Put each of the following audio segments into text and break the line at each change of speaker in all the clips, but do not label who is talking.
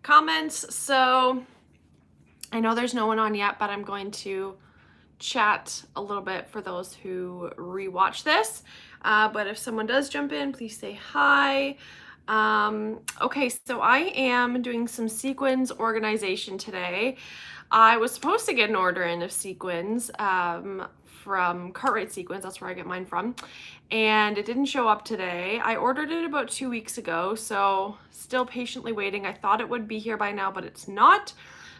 comments. So I know there's no one on yet, but I'm going to chat a little bit for those who rewatch this. But if someone does jump in, please say hi. Okay, so I am doing some sequins organization today. I was supposed to get an order in of sequins from Cartwright Sequins, that's where I get mine from, and it didn't show up today. I ordered it about 2 weeks ago, so still patiently waiting. I thought it would be here by now, but it's not.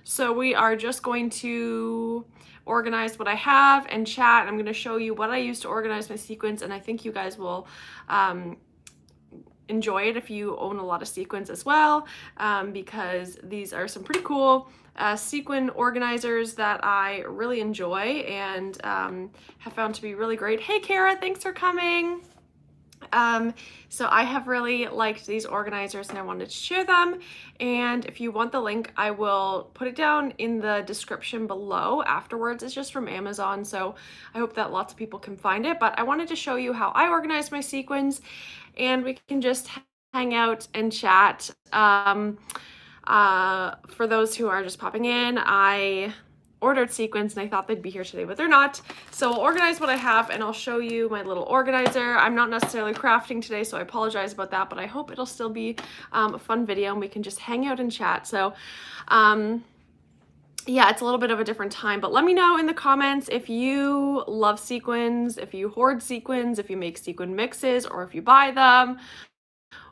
So we are just going to organize what I have and chat. I'm going to show you what I use to organize my sequins, and I think you guys will enjoy it if you own a lot of sequins as well, because these are some pretty cool sequin organizers that I really enjoy and have found to be really great. Hey Kara, thanks for coming. So I have really liked these organizers and I wanted to share them, and if you want the link I will put it down in the description below afterwards. It's just from Amazon, so I hope that lots of people can find it, but I wanted to show you how I organize my sequins and we can just hang out and chat. For those who are just popping in, I ordered sequins and I thought they'd be here today, but they're not. So I'll organize what I have and I'll show you my little organizer. I'm not necessarily crafting today, so I apologize about that, but I hope it'll still be a fun video and we can just hang out and chat. So yeah, it's a little bit of a different time, but let me know in the comments if you love sequins, if you hoard sequins, if you make sequin mixes, or if you buy them.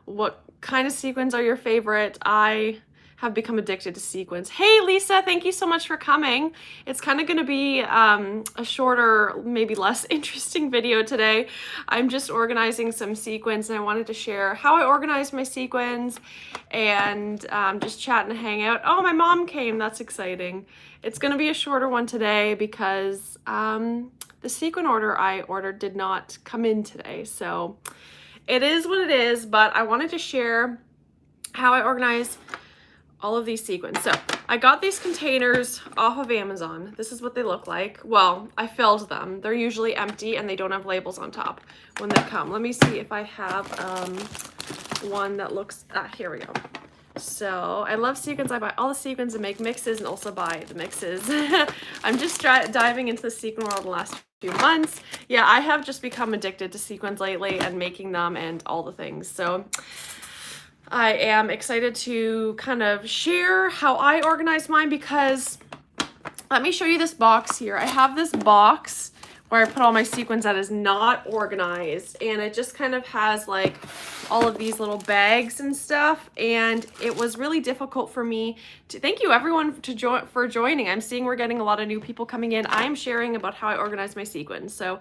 What kind of sequins are your favorite? I have become addicted to sequins. Hey Lisa, thank you so much for coming. It's kind of going to be a shorter, maybe less interesting video today. I'm just organizing some sequins and I wanted to share how I organize my sequins and just chat and hang out. Oh, my mom came, that's exciting. It's going to be a shorter one today because the sequin order I ordered did not come in today, so it is what it is, but I wanted to share how I organize all of these sequins. So I got these containers off of Amazon. This is what they look like. Well, I filled them. They're usually empty and they don't have labels on top when they come. Let me see if I have one that looks, here we go. So I love sequins. I buy all the sequins and make mixes and also buy the mixes. I'm just diving into the sequin world the last few months. Yeah, I have just become addicted to sequins lately and making them and all the things. So I am excited to kind of share how I organize mine, because let me show you this box here. I have this box where I put all my sequins that is not organized, and it just kind of has like all of these little bags and stuff, and it was really difficult for me to, thank you everyone for joining. I'm seeing we're getting a lot of new people coming in. I'm sharing about how I organize my sequins. So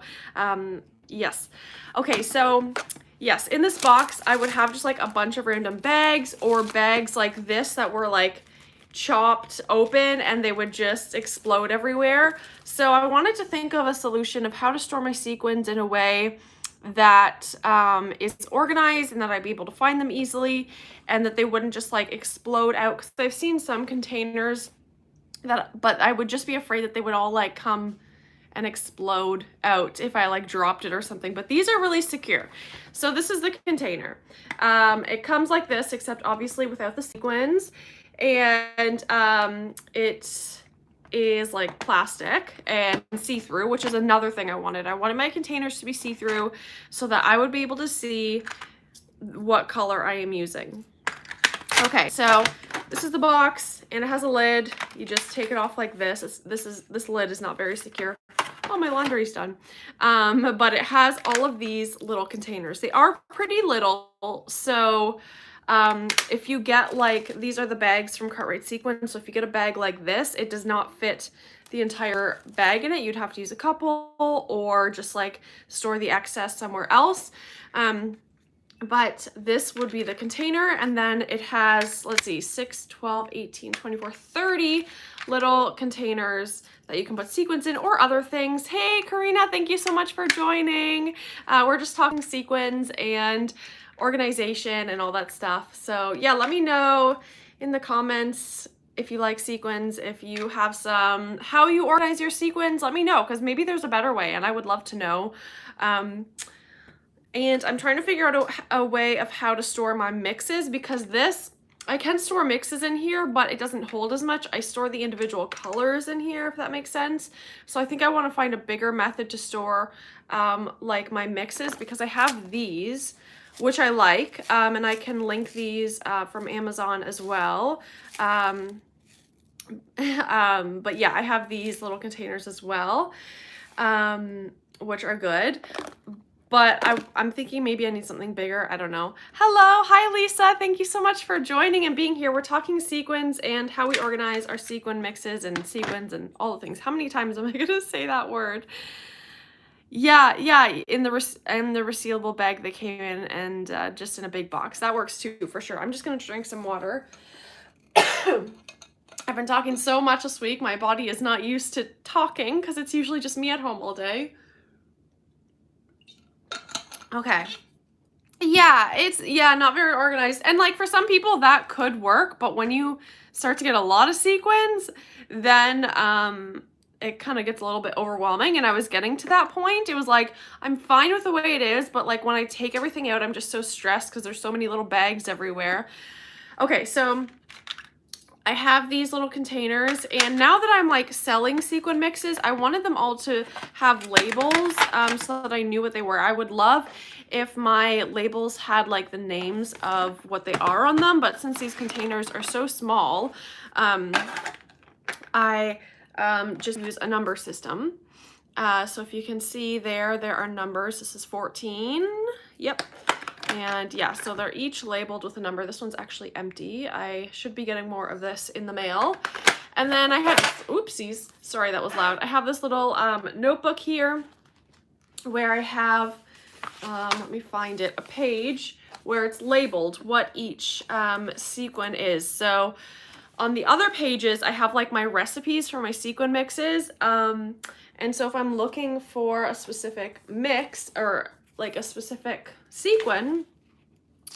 yes. Okay, so yes, in this box, I would have just like a bunch of random bags, or bags like this that were like chopped open and they would just explode everywhere. So I wanted to think of a solution of how to store my sequins in a way that is organized and that I'd be able to find them easily and that they wouldn't just like explode out. Because I've seen some containers that, but I would just be afraid that they would all like come and explode out if I like dropped it or something, but these are really secure. So this is the container. It comes like this, except obviously without the sequins, and it is like plastic and see-through, which is another thing I wanted. I wanted my containers to be see-through so that I would be able to see what color I am using. Okay, so this is the box and it has a lid. You just take it off like this. This lid is not very secure. Oh, my laundry's done. But it has all of these little containers. They are pretty little, so if you get like, these are the bags from Cartwright Sequins, so if you get a bag like this, it does not fit the entire bag in it. You'd have to use a couple or just like store the excess somewhere else. But this would be the container, and then it has, let's see, 6, 12, 18, 24, 30 little containers that you can put sequins in or other things. Hey, Karina, thank you so much for joining. We're just talking sequins and organization and all that stuff. So yeah, let me know in the comments if you like sequins, if you have some, how you organize your sequins, let me know, because maybe there's a better way and I would love to know. And I'm trying to figure out a way of how to store my mixes, because this I can store mixes in here, but it doesn't hold as much. I store the individual colors in here, if that makes sense. So I think I want to find a bigger method to store like my mixes, because I have these, which I like, and I can link these from Amazon as well. But yeah, I have these little containers as well, which are good. But I'm thinking maybe I need something bigger. I don't know. Hello. Hi, Lisa. Thank you so much for joining and being here. We're talking sequins and how we organize our sequin mixes and sequins and all the things. How many times am I going to say that word? Yeah, in the resealable bag they came in, and just in a big box. That works too, for sure. I'm just going to drink some water. I've been talking so much this week. My body is not used to talking because it's usually just me at home all day. Okay. Yeah, it's not very organized. And like for some people that could work, but when you start to get a lot of sequins, then it kind of gets a little bit overwhelming. And I was getting to that point. It was like, I'm fine with the way it is, but like when I take everything out, I'm just so stressed because there's so many little bags everywhere. Okay, so I have these little containers, and now that I'm like selling sequin mixes, I wanted them all to have labels so that I knew what they were. I would love if my labels had like the names of what they are on them, but since these containers are so small, I just use a number system. So if you can see there are numbers. This is 14. Yep. And yeah, so they're each labeled with a number. This one's actually empty. I should be getting more of this in the mail. And then I have, oopsies, sorry, that was loud. I have this little notebook here where I have, let me find it, a page where it's labeled what each sequin is. So on the other pages, I have like my recipes for my sequin mixes. And so if I'm looking for a specific mix or like a specific sequin,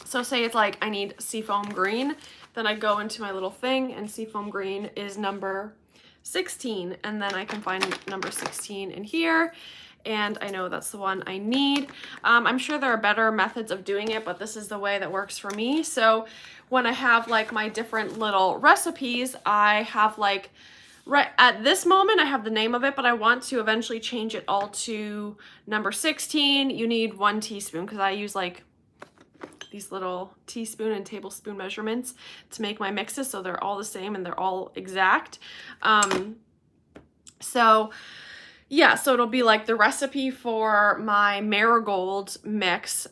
so say it's like I need seafoam green, then I go into my little thing and seafoam green is number 16, and then I can find number 16 in here, and I know that's the one I need. I'm sure there are better methods of doing it, but this is the way that works for me. So when I have like my different little recipes, I have like, right at this moment, I have the name of it, but I want to eventually change it all to number 16. You need 1 teaspoon because I use like these little teaspoon and tablespoon measurements to make my mixes, so they're all the same and they're all exact. So yeah, so it'll be like the recipe for my marigold mix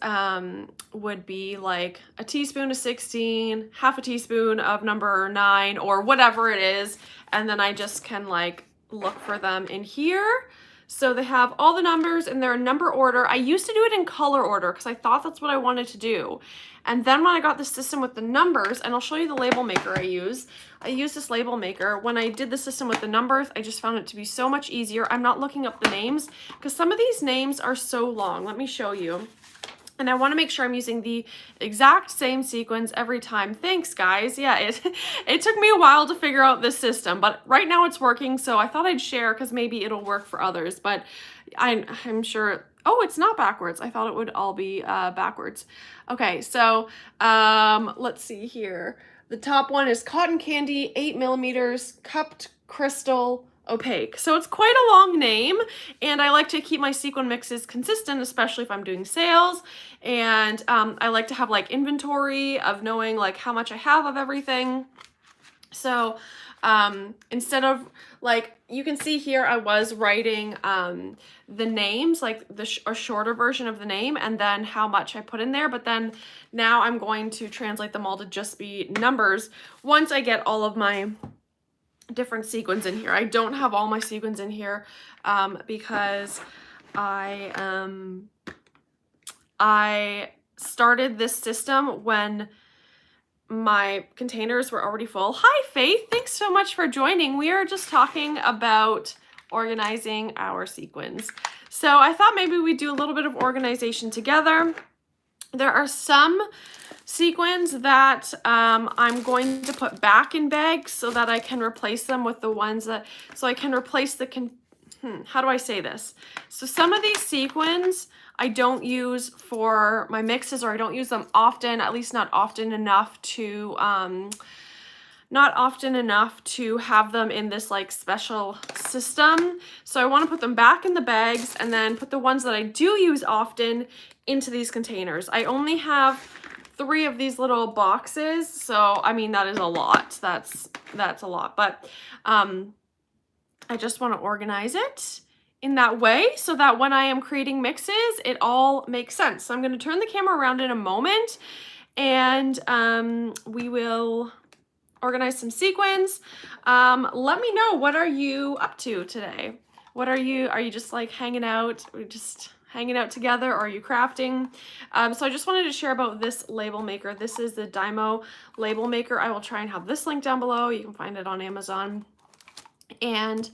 would be like a teaspoon of 16, half a teaspoon of number 9, or whatever it is. And then I just can like look for them in here. So they have all the numbers and they're in number order. I used to do it in color order because I thought that's what I wanted to do. And then when I got the system with the numbers, and I'll show you the label maker I use this label maker. When I did the system with the numbers, I just found it to be so much easier. I'm not looking up the names because some of these names are so long. Let me show you. And I want to make sure I'm using the exact same sequins every time. Thanks, guys. Yeah, it took me a while to figure out this system, but right now it's working, so I thought I'd share because maybe it'll work for others, but I'm sure. Oh, it's not backwards. I thought it would all be backwards. Okay, so let's see here. The top one is cotton candy, 8 millimeters, cupped crystal, opaque. So it's quite a long name, and I like to keep my sequin mixes consistent, especially if I'm doing sales. And I like to have like inventory of knowing like how much I have of everything. So instead of like, you can see here I was writing the names, like a shorter version of the name, and then how much I put in there, but then now I'm going to translate them all to just be numbers once I get all of my different sequins in here. I don't have all my sequins in here because I started this system when my containers were already full. Hi, Faith. Thanks so much for joining. We are just talking about organizing our sequins. So I thought maybe we'd do a little bit of organization together. There are some sequins that I'm going to put back in bags so that I can replace them with the ones that, so I can replace the how do I say this? So some of these sequins I don't use for my mixes, or I don't use them often, at least not often enough to have them in this like special system. So I want to put them back in the bags and then put the ones that I do use often into these containers. I only have 3 of these little boxes, so I mean that is a lot. That's a lot, but I just want to organize it in that way so that when I am creating mixes, it all makes sense. So I'm going to turn the camera around in a moment, and we will organize some sequins. Let me know, what are you up to today? Are you just like hanging out? We're just hanging out together, or are you crafting? So I just wanted to share about this label maker. This is the Dymo label maker. I will try and have this link down below. You can find it on Amazon. And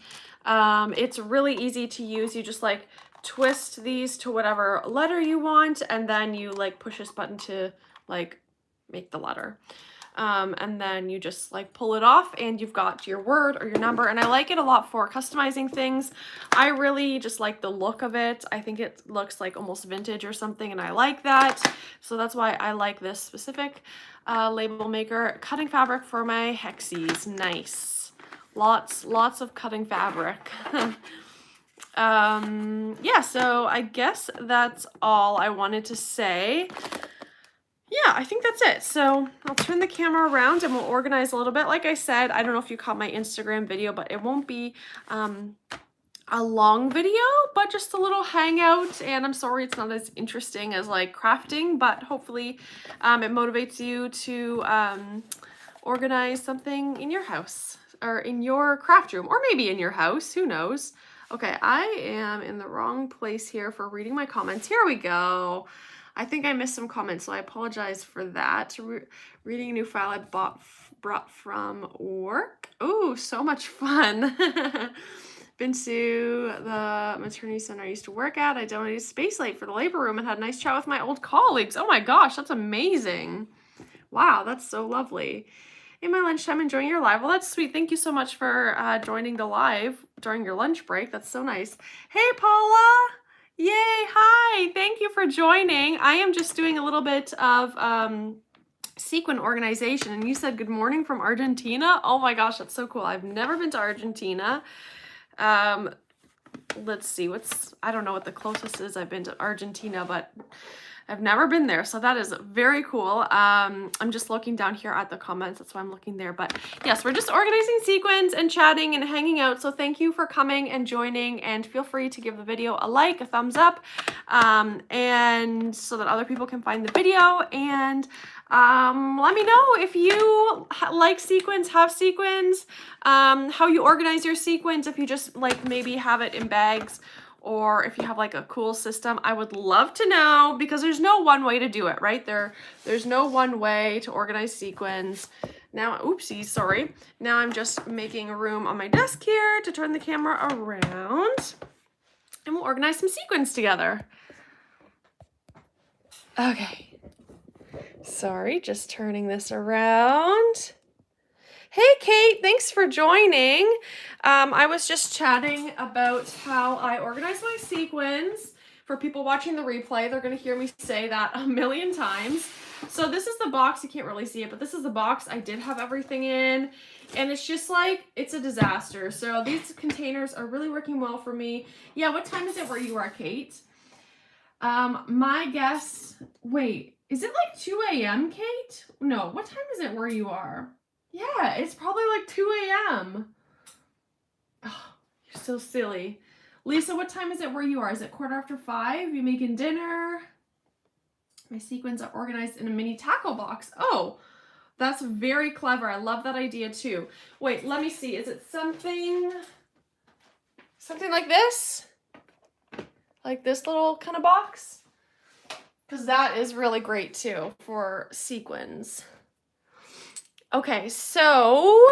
it's really easy to use. You just like twist these to whatever letter you want, and then you like push this button to like make the letter. And then you just like pull it off and you've got your word or your number. And I like it a lot for customizing things. I really just like the look of it. I think it looks like almost vintage or something, and I like that. So that's why I like this specific label maker. Cutting fabric for my hexies. Nice. Lots of cutting fabric. Yeah, so I guess that's all I wanted to say. Yeah, I think that's it. So I'll turn the camera around and we'll organize a little bit. Like I said, I don't know if you caught my Instagram video, but it won't be a long video, but just a little hangout. And I'm sorry it's not as interesting as like crafting, but hopefully it motivates you to organize something in your house, or in your craft room, or maybe in your house, who knows. Okay, I am in the wrong place here for reading my comments. Here we go. I think I missed some comments, so I apologize for that. Reading a new file I brought from work. Oh, so much fun. Been to the maternity center I used to work at. I donated space light for the labor room and had a nice chat with my old colleagues. Oh my gosh, that's amazing. Wow, that's so lovely. In my lunchtime, enjoying your live. Well, that's sweet. Thank you so much for joining the live during your lunch break. That's so nice. Hey, Paula. Yay. Hi. Thank you for joining. I am just doing a little bit of sequin organization. And you said good morning from Argentina. Oh my gosh, that's so cool. I've never been to Argentina. Let's see. I don't know what the closest is. I've been to Argentina, but I've never been there, so that is very cool. I'm just looking down here at the comments, that's why I'm looking there. But yes, we're just organizing sequins and chatting and hanging out. So thank you for coming and joining, and feel free to give the video a like, a thumbs up, and so that other people can find the video. And let me know if you like sequins, have sequins, how you organize your sequins, if you just like maybe have it in bags, or if you have like a cool system. I would love to know, because there's no one way to do it, right? There's no one way to organize sequins. Now, oopsies, sorry. Now I'm just making room on my desk here to turn the camera around, and we'll organize some sequins together. Okay. Sorry, just turning this around. Hey, Kate, thanks for joining. I was just chatting about how I organize my sequins. For people watching the replay, they're going to hear me say that a million times. So this is the box. You can't really see it, but this is the box I did have everything in. And it's just like, it's a disaster. So these containers are really working well for me. Yeah, what time is it where you are, Kate? My guess, wait, is it like 2 a.m., Kate? No, what time is it where you are? Yeah, it's probably like 2 a.m. Oh, you're so silly. Lisa, what time is it where you are? Is it 5:15? You making dinner? My sequins are organized in a mini tackle box. Oh, that's very clever. I love that idea too. Wait, let me see. Is it something like this? Like this little kind of box? Because that is really great too for sequins. Okay, so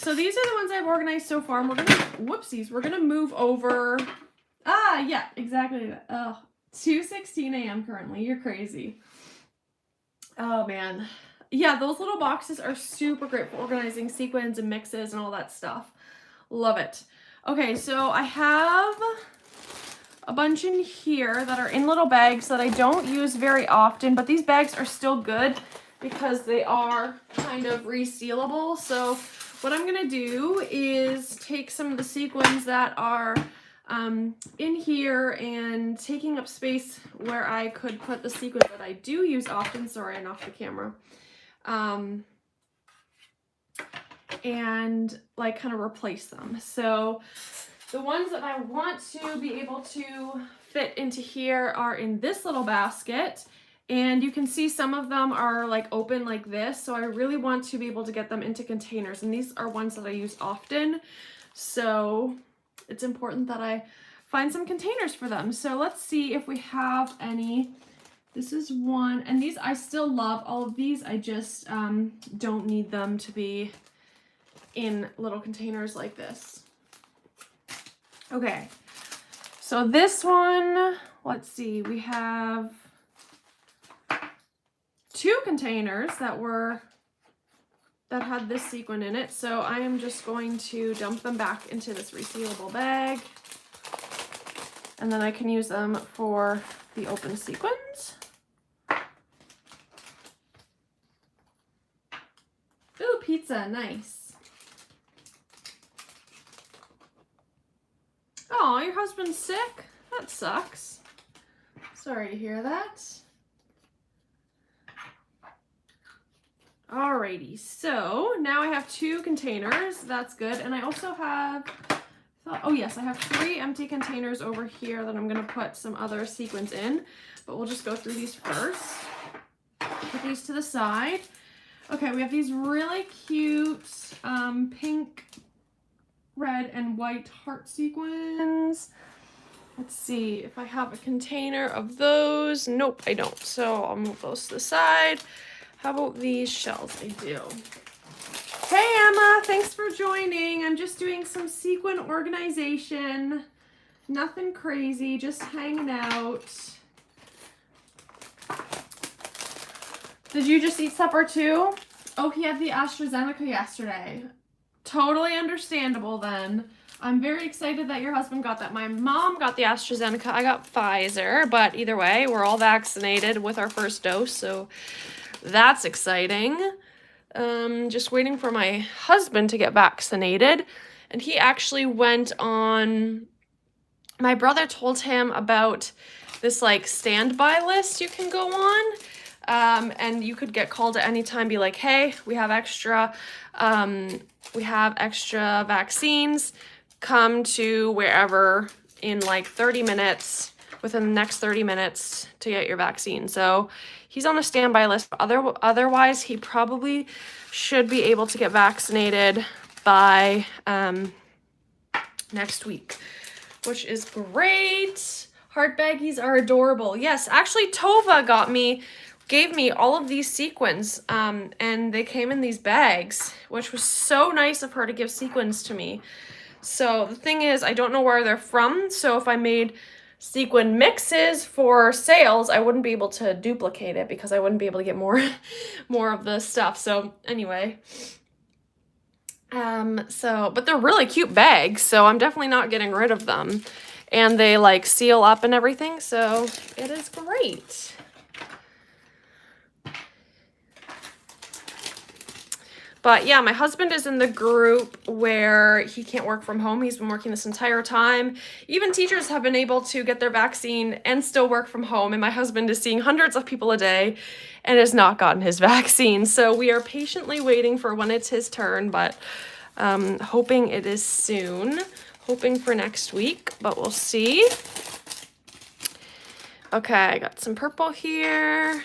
these are the ones I've organized so far, and we're gonna move over. Yeah, exactly. Oh, 2:16 a.m. currently. You're crazy. Oh man. Yeah, those little boxes are super great for organizing sequins and mixes and all that stuff. Love it. Okay, so I have a bunch in here that are in little bags that I don't use very often, but these bags are still good because they are kind of resealable. So what I'm gonna do is take some of the sequins that are in here and taking up space where I could put the sequins that I do use often. Sorry, I knocked the camera. And like kind of replace them. So the ones that I want to be able to fit into here are in this little basket. And you can see some of them are like open like this. So I really want to be able to get them into containers. And these are ones that I use often. So it's important that I find some containers for them. So let's see if we have any. This is one, and these I still love. All of these, I just don't need them to be in little containers like this. Okay, so this one, let's see, we have 2 containers that had this sequin in it. So I am just going to dump them back into this resealable bag, and then I can use them for the open sequins. Ooh, pizza, nice. Oh, your husband's sick? That sucks. Sorry to hear that. Alrighty, so now I have 2 containers. That's good. And I also have, oh yes, I have 3 empty containers over here that I'm going to put some other sequins in. But we'll just go through these first. Put these to the side. Okay, we have these really cute pink, red, and white heart sequins. Let's see if I have a container of those. Nope, I don't. So I'll move those to the side. How about these shells? I do. Hey Emma, thanks for joining. I'm just doing some sequin organization. Nothing crazy, just hanging out. Did you just eat supper too? Oh, he had the AstraZeneca yesterday. Totally understandable then. I'm very excited that your husband got that. My mom got the AstraZeneca. I got Pfizer, but either way, we're all vaccinated with our first dose, so that's exciting. Just waiting for my husband to get vaccinated. And he actually went on, my brother told him about this like standby list you can go on. And you could get called at any time, be like, hey, we have extra vaccines, come to wherever in like 30 minutes, within the next 30 minutes to get your vaccine. So he's on a standby list, but otherwise he probably should be able to get vaccinated by next week, which is great. Heart baggies are adorable. Yes, actually Tova gave me all of these sequins, and they came in these bags, which was so nice of her to give sequins to me. So the thing is, I don't know where they're from, so if I made sequin mixes for sales, I wouldn't be able to duplicate it because I wouldn't be able to get more of the stuff. So anyway, but they're really cute bags, so I'm definitely not getting rid of them. And they like seal up and everything, so it is great. But yeah, my husband is in the group where he can't work from home. He's been working this entire time. Even teachers have been able to get their vaccine and still work from home. And my husband is seeing hundreds of people a day and has not gotten his vaccine. So we are patiently waiting for when it's his turn, but hoping it is soon. Hoping for next week, but we'll see. Okay, I got some purple here.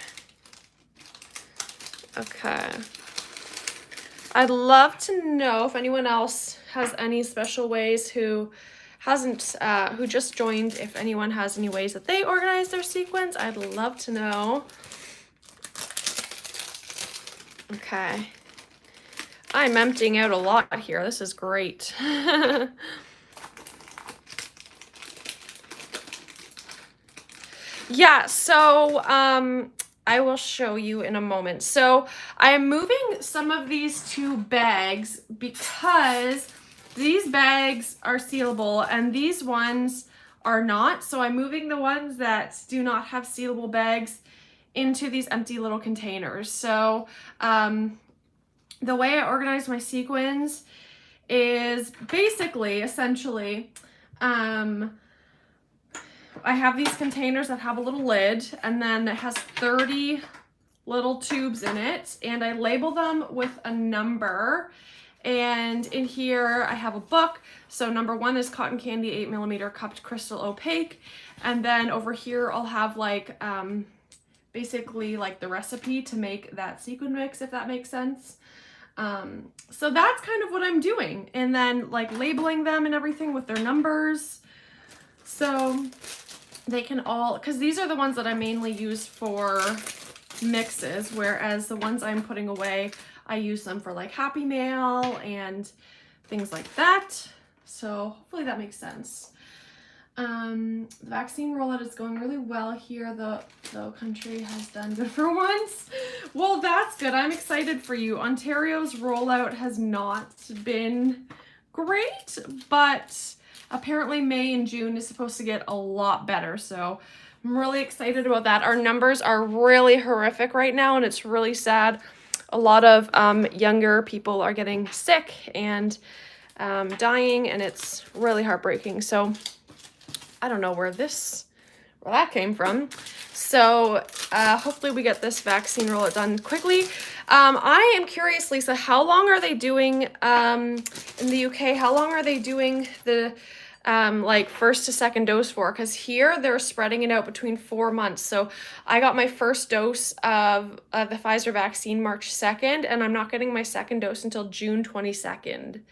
Okay. I'd love to know if anyone else has any special ways who just joined, if anyone has any ways that they organize their sequins. I'd love to know. Okay. I'm emptying out a lot here. This is great. Yeah, so I will show you in a moment. So I am moving some of these to bags because these bags are sealable and these ones are not. So I'm moving the ones that do not have sealable bags into these empty little containers. So the way I organize my sequins is basically, essentially, I have these containers that have a little lid, and then it has 30 little tubes in it, and I label them with a number. And in here I have a book. So number 1 is cotton candy 8mm cupped crystal opaque, and then over here I'll have like basically like the recipe to make that sequin mix, if that makes sense. So that's kind of what I'm doing, and then like labeling them and everything with their numbers, so they can all, because these are the ones that I mainly use for mixes, whereas the ones I'm putting away, I use them for like Happy Mail and things like that. So hopefully that makes sense. The vaccine rollout is going really well here. The country has done good for once. Well, that's good. I'm excited for you. Ontario's rollout has not been great, but apparently May and June is supposed to get a lot better. So I'm really excited about that. Our numbers are really horrific right now, and it's really sad. A lot of younger people are getting sick and dying, and it's really heartbreaking. So I don't know where that came from. So hopefully we get this vaccine rollout done quickly. I am curious, Lisa, how long are they doing in the UK? How long are they doing the like first to second dose for? Because here they're spreading it out between 4 months. So I got my first dose of the Pfizer vaccine March 2nd, and I'm not getting my second dose until June 22nd.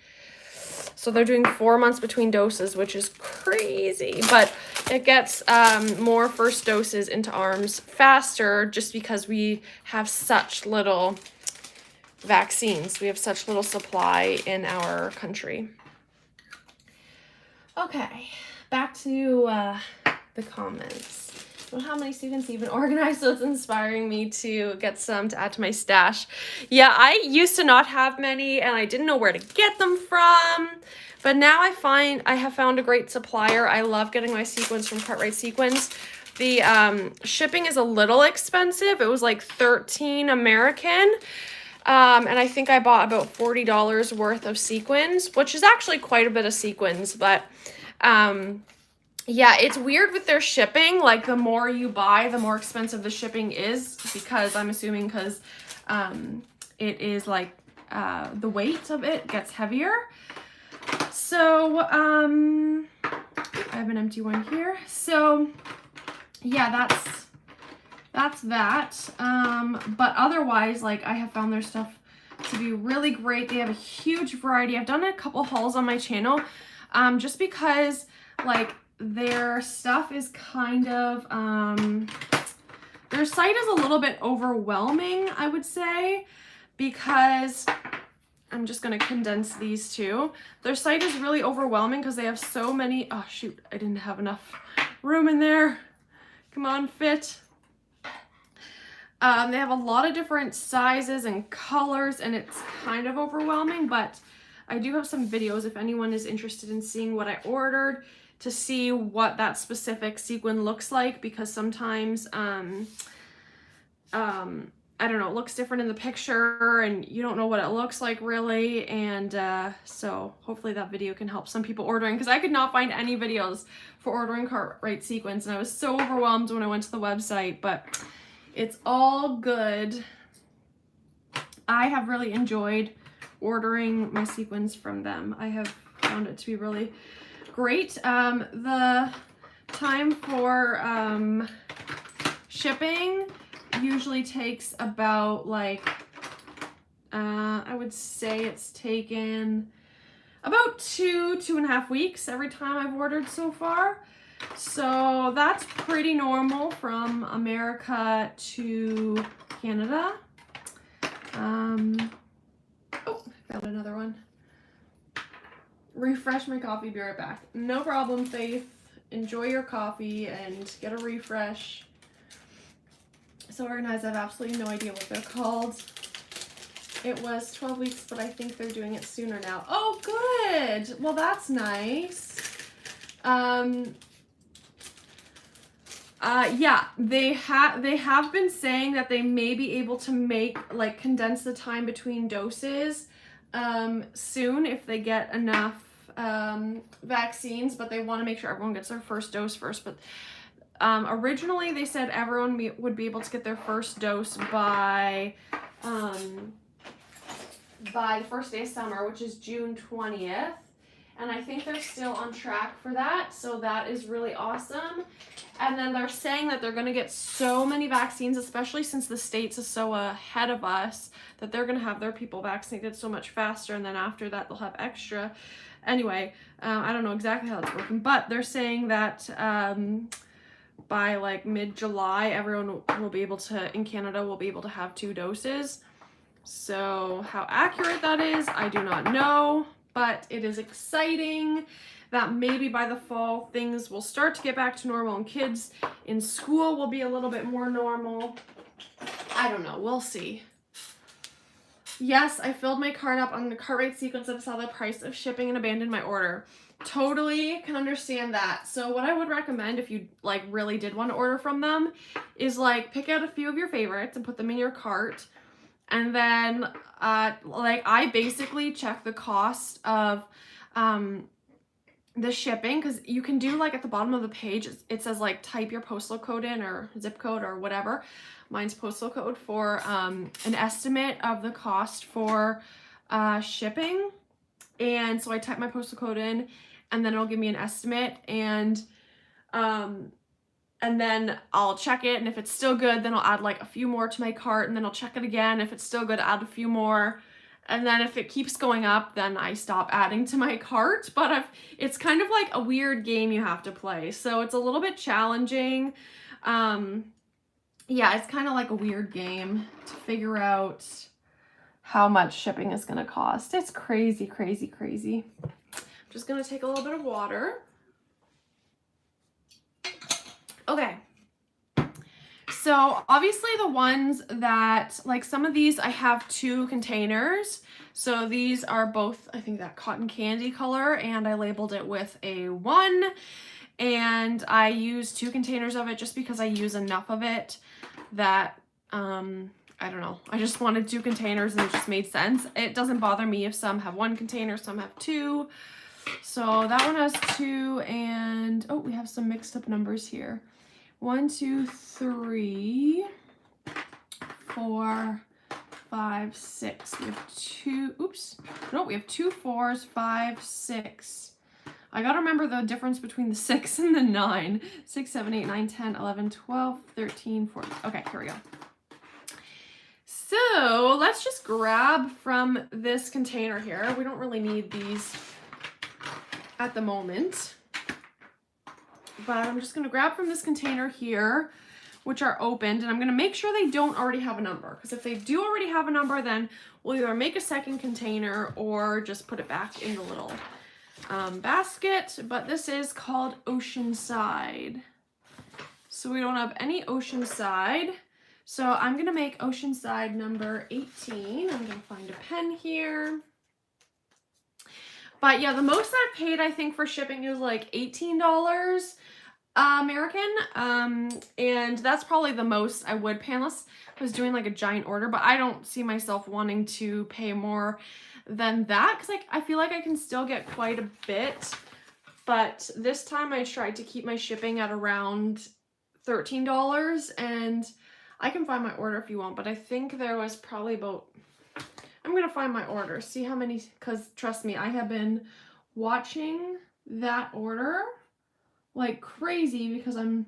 So they're doing 4 months between doses, which is crazy, but it gets more first doses into arms faster just because we have such little vaccines. We have such little supply in our country. Okay, back to the comments. I don't know how many students even organized, so it's inspiring me to get some to add to my stash. Yeah, I used to not have many, and I didn't know where to get them from, but now I have found a great supplier. I love getting my sequins from Cartwright Sequins. The shipping is a little expensive. It was like $13 American. And I think I bought about $40 worth of sequins, which is actually quite a bit of sequins, but yeah, it's weird with their shipping. Like the more you buy, the more expensive the shipping is, because I'm assuming because it is like the weight of it gets heavier. So I have an empty one here. So yeah, that's that. But otherwise, like, I have found their stuff to be really great. They have a huge variety. I've done a couple hauls on my channel just because like their stuff is kind of their site is a little bit overwhelming, I would say, because I'm just going to condense these two. Their site is really overwhelming because they have so many. Oh shoot, I didn't have enough room in there. Come on, fit. They have a lot of different sizes and colors, and it's kind of overwhelming, but I do have some videos if anyone is interested in seeing what I ordered, to see what that specific sequin looks like, because sometimes I don't know, it looks different in the picture and you don't know what it looks like really, and so hopefully that video can help some people ordering, because I could not find any videos for ordering Cartwright Sequins, and I was so overwhelmed when I went to the website, but it's all good. I have really enjoyed ordering my sequins from them. I have found it to be really great. The time for shipping usually takes about like, I would say it's taken about 2.5 weeks every time I've ordered so far. So that's pretty normal from America to Canada. Oh, found another one. Refresh my coffee, be right back. No problem, Faith. Enjoy your coffee and get a refresh. So organized, I have absolutely no idea what they're called. it was 12 weeks, but I think they're doing it sooner now. Oh, good. Well, that's nice. Yeah, they have been saying that they may be able to make, like, condense the time between doses soon if they get enough vaccines, but they want to make sure everyone gets their first dose first. But originally they said everyone would be able to get their first dose by the first day of summer, which is June 20th. And I think they're still on track for that, so that is really awesome. And then they're saying that they're going to get so many vaccines, especially since the States is so ahead of us, that they're going to have their people vaccinated so much faster, and then after that they'll have extra. Anyway, I don't know exactly how it's working, but they're saying that by like mid-July, everyone will be able to, in Canada, will be able to have 2 doses. So how accurate that is, I do not know. But it is exciting that maybe by the fall things will start to get back to normal and kids in school will be a little bit more normal. I don't know. We'll see. Yes, I filled my cart up on the Cartwright Sequins and saw the price of shipping and abandoned my order. Totally can understand that. So what I would recommend if you like really did want to order from them is like pick out a few of your favorites and put them in your cart. And then, like, I basically check the cost of the shipping, because you can do, like, at the bottom of the page, it says, like, type your postal code in or zip code or whatever. Mine's postal code for an estimate of the cost for shipping. And so I type my postal code in, and then it'll give me an estimate, and then I'll check it, and if it's still good, then I'll add like a few more to my cart, and then I'll check it again. If it's still good, add a few more. And then if it keeps going up, then I stop adding to my cart. But it's kind of like a weird game you have to play. So it's a little bit challenging. Yeah, it's kind of like a weird game to figure out how much shipping is going to cost. It's crazy, crazy, crazy. I'm just going to take a little bit of water. Okay, so obviously the ones that, like some of these, I have 2 containers. So these are both, I think, that cotton candy color, and I labeled it with a 1. And I use 2 containers of it just because I use enough of it that, I don't know, I just wanted 2 containers and it just made sense. It doesn't bother me if some have 1 container, some have 2. So that one has 2, and, oh, we have some mixed up numbers here. 1, 2, 3, 4, 5, 6. We have 2, oops, no, we have 2 4s, 5, 6. I gotta remember the difference between the 6 and the 9. 6, 7, 8, 9, 10, 11, 12, 13, 14. Okay, here we go. So let's just grab from this container here. We don't really need these at the moment. But I'm just going to grab from this container here, which are opened, and I'm going to make sure they don't already have a number, because if they do already have a number, then we'll either make a second container or just put it back in the little basket. But this is called Oceanside. So we don't have any Oceanside. So I'm going to make Oceanside number 18. I'm going to find a pen here. But yeah, the most I've paid, I think, for shipping is like $18 American. And that's probably the most I would pay unless I was doing like a giant order. But I don't see myself wanting to pay more than that, because like I feel like I can still get quite a bit. But this time I tried to keep my shipping at around $13, and I can find my order if you want, but I think there was probably about, I'm going to find my order, see how many, because trust me, I have been watching that order like crazy because I'm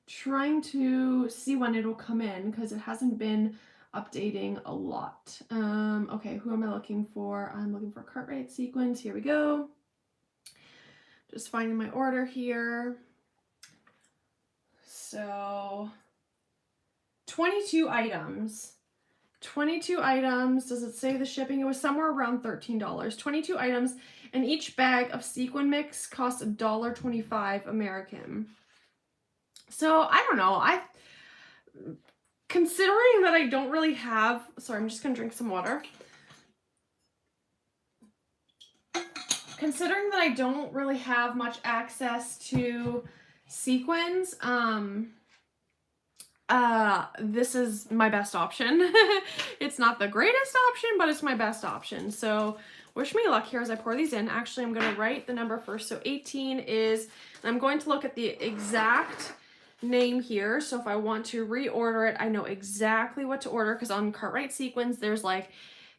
trying to see when it'll come in, because it hasn't been updating a lot. Okay, who am I looking for? I'm looking for Cartwright Sequins. Here we go. Just finding my order here. So 22 items. 22 items. Does it say the shipping? It was somewhere around $13. 22 items, and each bag of sequin mix costs $1.25 American. So I don't know. Considering that I don't really have, sorry, I'm just gonna drink some water. considering that I don't really have much access to sequins, this is my best option. It's not the greatest option, but it's my best option. So wish me luck here as I pour these in. Actually, I'm going to write the number first. So 18 is, I'm going to look at the exact name here. So if I want to reorder it, I know exactly what to order, because on Cartwright Sequins, there's like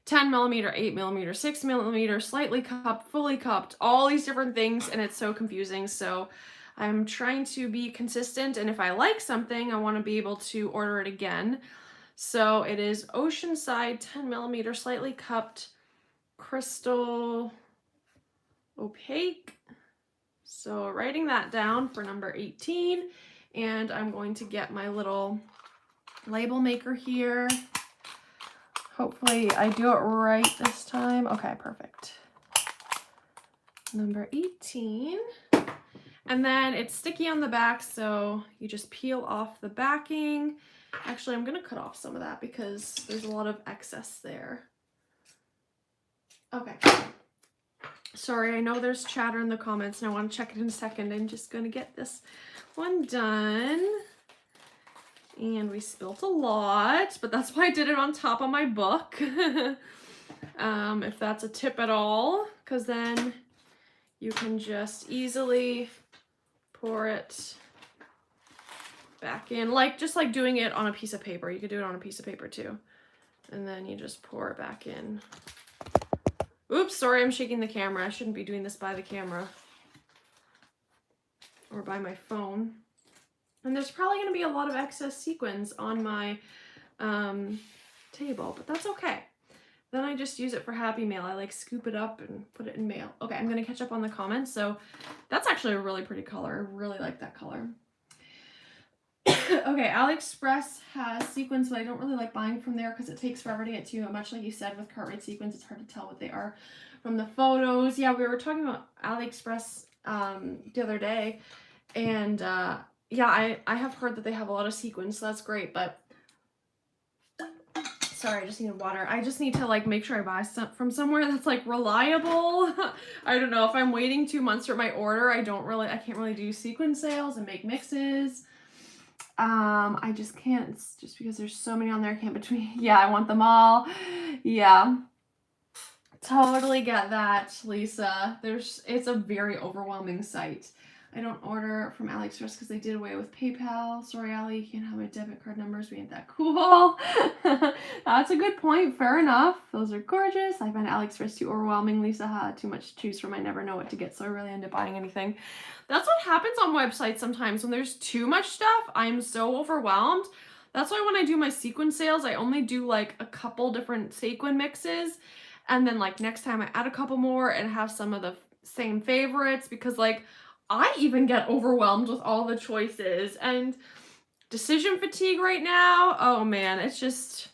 10 millimeter, 8 millimeter, 6 millimeter, slightly cupped, fully cupped, all these different things, and it's so confusing. So I'm trying to be consistent, and if I like something, I want to be able to order it again. So it is Oceanside 10 millimeter, slightly cupped, crystal, opaque. So writing that down for number 18, and I'm going to get my little label maker here. Hopefully I do it right this time. Okay, perfect. Number 18. And then it's sticky on the back, so you just peel off the backing. Actually, I'm gonna cut off some of that because there's a lot of excess there. Okay. Sorry, I know there's chatter in the comments and I want to check it in a second. I'm just gonna get this one done. And we spilt a lot, but that's why I did it on top of my book. If that's a tip at all, because then you can just easily pour it back in, just like doing it on a piece of paper. You could do it on a piece of paper too. And then you just pour it back in. Oops, sorry, I'm shaking the camera. I shouldn't be doing this by the camera or by my phone. And there's probably going to be a lot of excess sequins on my table, but that's okay. Then I just use it for Happy Mail. I like scoop it up and put it in mail. Okay, I'm going to catch up on the comments. So that's actually a really pretty color. I really like that color. Okay, AliExpress has sequins, but I don't really like buying from there because it takes forever to get to you. Much like you said with Cartwright Sequins, it's hard to tell what they are from the photos. Yeah, we were talking about AliExpress the other day, and yeah, I have heard that they have a lot of sequins, so that's great, but sorry, I just needed water. I just need to like make sure I buy some from somewhere that's like reliable. I don't know, if I'm waiting 2 months for my order, I can't really do sequin sales and make mixes. I just can't. It's just because there's so many on there. I can't between. Yeah, I want them all. Yeah. Totally get that, Lisa. It's a very overwhelming site. I don't order from AliExpress because they did away with PayPal. Sorry, Ali, you can't have my debit card numbers. We ain't that cool. That's a good point. Fair enough. Those are gorgeous. I find AliExpress too overwhelming. Lisa had too much to choose from. I never know what to get, so I really end up buying anything. That's what happens on websites sometimes. When there's too much stuff, I'm so overwhelmed. That's why when I do my sequin sales, I only do like a couple different sequin mixes. And then like next time I add a couple more and have some of the same favorites, because like I even get overwhelmed with all the choices and decision fatigue right now. Oh man, it's just,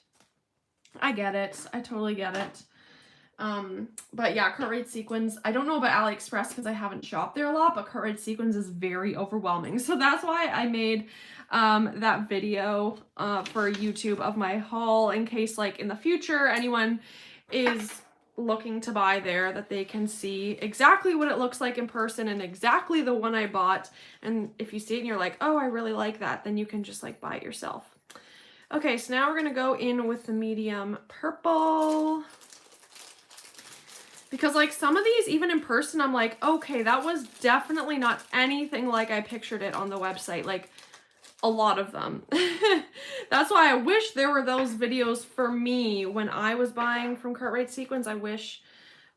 I get it. I totally get it. But yeah, Cartwright Sequins, I don't know about AliExpress because I haven't shopped there a lot, but Cartwright Sequins is very overwhelming. So that's why I made that video for YouTube of my haul, in case like in the future anyone is looking to buy there, that they can see exactly what it looks like in person and exactly the one I bought. And if you see it and you're like, oh, I really like that, then you can just like buy it yourself. Okay, so now we're gonna go in with the medium purple. Because like some of these, even in person, I'm like, okay, that was definitely not anything like I pictured it on the website. Like a lot of them. That's why I wish there were those videos for me when I was buying from Cartwright Sequins. I wish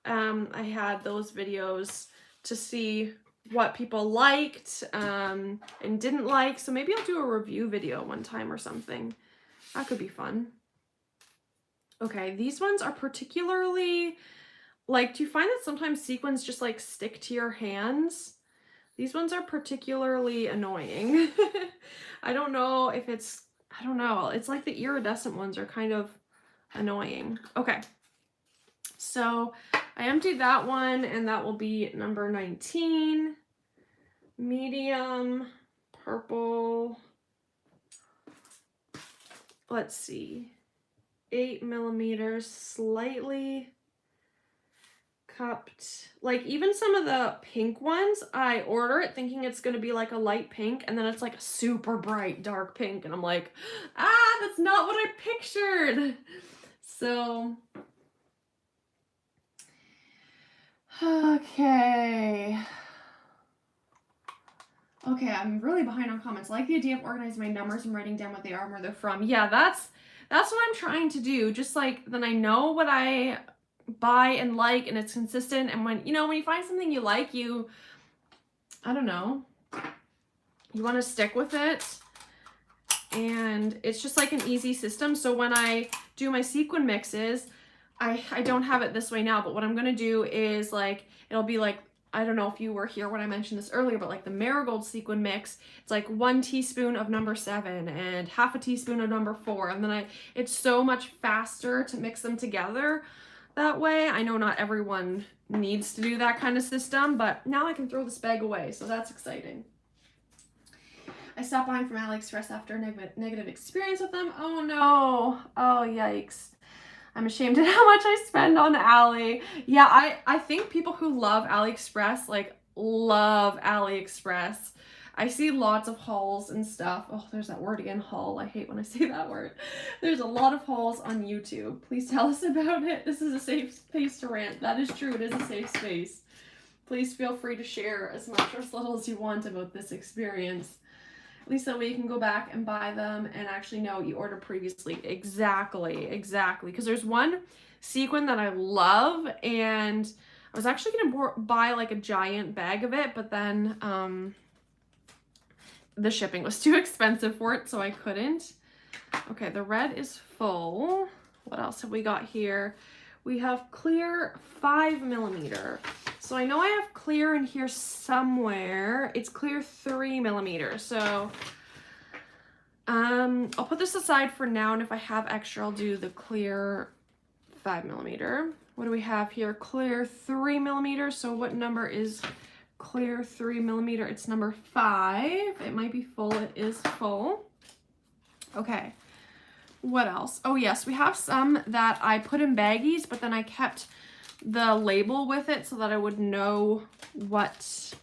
I had those videos to see what people liked and didn't like. So maybe I'll do a review video one time or something. That could be fun. Okay, these ones are particularly, like, do you find that sometimes sequins just like stick to your hands? These ones are particularly annoying. I don't know if it's, I don't know. It's like the iridescent ones are kind of annoying. Okay. So I emptied that one, and that will be number 19. Medium purple. Let's see. 8 millimeters, slightly cupped, like even some of the pink ones, I order it thinking it's gonna be like a light pink, and then it's like a super bright dark pink, and I'm like, ah, that's not what I pictured. So, okay. Okay, I'm really behind on comments. I like the idea of organizing my numbers and writing down what they are and where they're from. Yeah, that's what I'm trying to do. Just like then I know what I buy and like, and it's consistent. And when when you find something you like, I don't know, you want to stick with it. And it's just like an easy system. So when I do my sequin mixes, I don't have it this way now, but what I'm gonna do is like it'll be like, I don't know if you were here when I mentioned this earlier, but like the marigold sequin mix, it's like 1 teaspoon of number 7 and half a teaspoon of number 4. And then it's so much faster to mix them together that way. I know not everyone needs to do that kind of system, but now I can throw this bag away. So that's exciting. I stopped buying from AliExpress after a negative experience with them. Oh no. Oh, yikes. I'm ashamed at how much I spend on Ali. Yeah, I think people who love AliExpress, like, love AliExpress. I see lots of hauls and stuff. Oh, there's that word again, haul. I hate when I say that word. There's a lot of hauls on YouTube. Please tell us about it. This is a safe space to rant. That is true. It is a safe space. Please feel free to share as much or as little as you want about this experience. At least that way you can go back and buy them and actually know what you ordered previously. Exactly. Because there's one sequin that I love, and I was actually going to buy like a giant bag of it, but then the shipping was too expensive for it, so I couldn't. Okay, the red is full. What else have we got here? We have clear 5mm. So I know I have clear in here somewhere. It's clear 3mm. So I'll put this aside for now, and if I have extra, I'll do the clear 5mm. What do we have here? Clear 3mm. So what number is clear 3mm? It's number 5. It might be full. It is full. Okay. What else? Oh yes, we have some that I put in baggies, but then I kept the label with it so that I would know what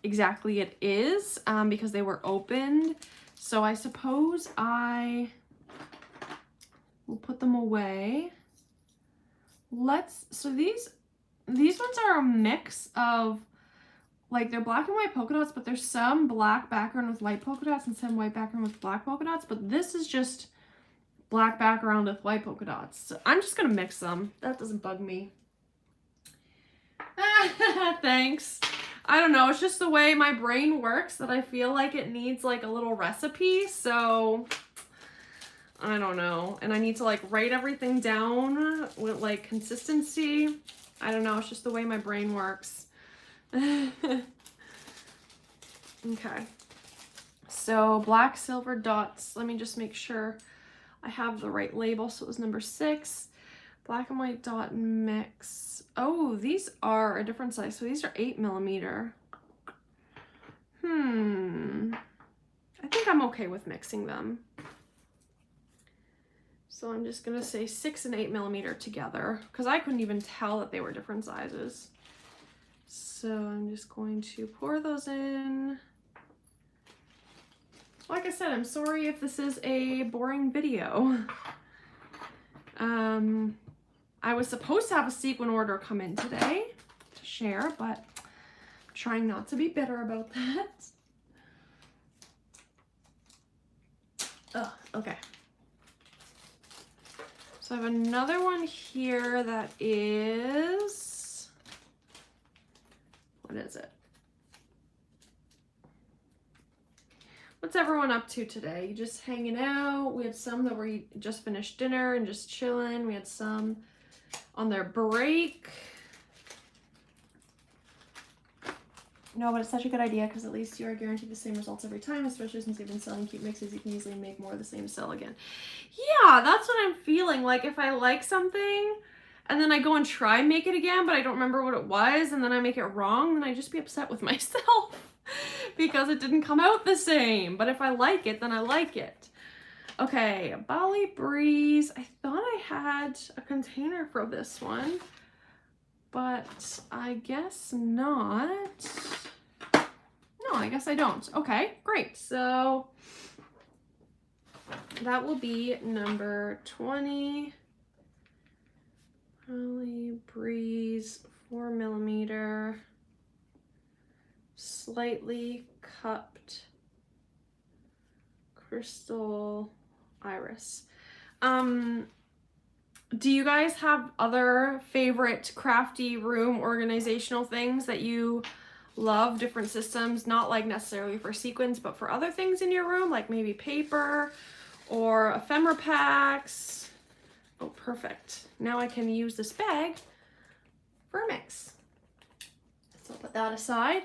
exactly it is, because they were opened. So I suppose I will put them away. So these ones are a mix of, like, they're black and white polka dots, but there's some black background with light polka dots and some white background with black polka dots, but this is just black background with white polka dots. So I'm just gonna mix them. That doesn't bug me. Thanks. I don't know, it's just the way my brain works that I feel like it needs like a little recipe, so I don't know. And I need to like write everything down with like consistency. I don't know, it's just the way my brain works. Okay. So black silver dots. Let me just make sure I have the right label. So it was number 6. Black and white dot mix. Oh, these are a different size. So these are 8mm. I think I'm okay with mixing them. So I'm just gonna say 6 and 8mm together, because I couldn't even tell that they were different sizes. So I'm just going to pour those in. Like I said, I'm sorry if this is a boring video. I was supposed to have a sequin order come in today to share, but I'm trying not to be bitter about that. Oh, okay. So I have another one here that is, what is it? What's everyone up to today? You just hanging out? We had some that were just finished dinner and just chilling. We had some on their break. No, but it's such a good idea, because at least you are guaranteed the same results every time, especially since you've been selling cute mixes. You can easily make more of the same sell again. Yeah, that's what I'm feeling. Like, if I like something and then I go and try and make it again, but I don't remember what it was, and then I make it wrong, then I just be upset with myself because it didn't come out the same. But if I like it, then I like it. Okay, Bali Breeze. I thought I had a container for this one. but I guess not. No, I guess I don't. Okay, great. So that will be number 20. Poly Breeze 4mm, slightly cupped crystal iris. Do you guys have other favorite crafty room organizational things that you love? Different systems, not like necessarily for sequins, but for other things in your room, like maybe paper or ephemera packs. Oh, perfect. Now I can use this bag for a mix. So I'll put that aside.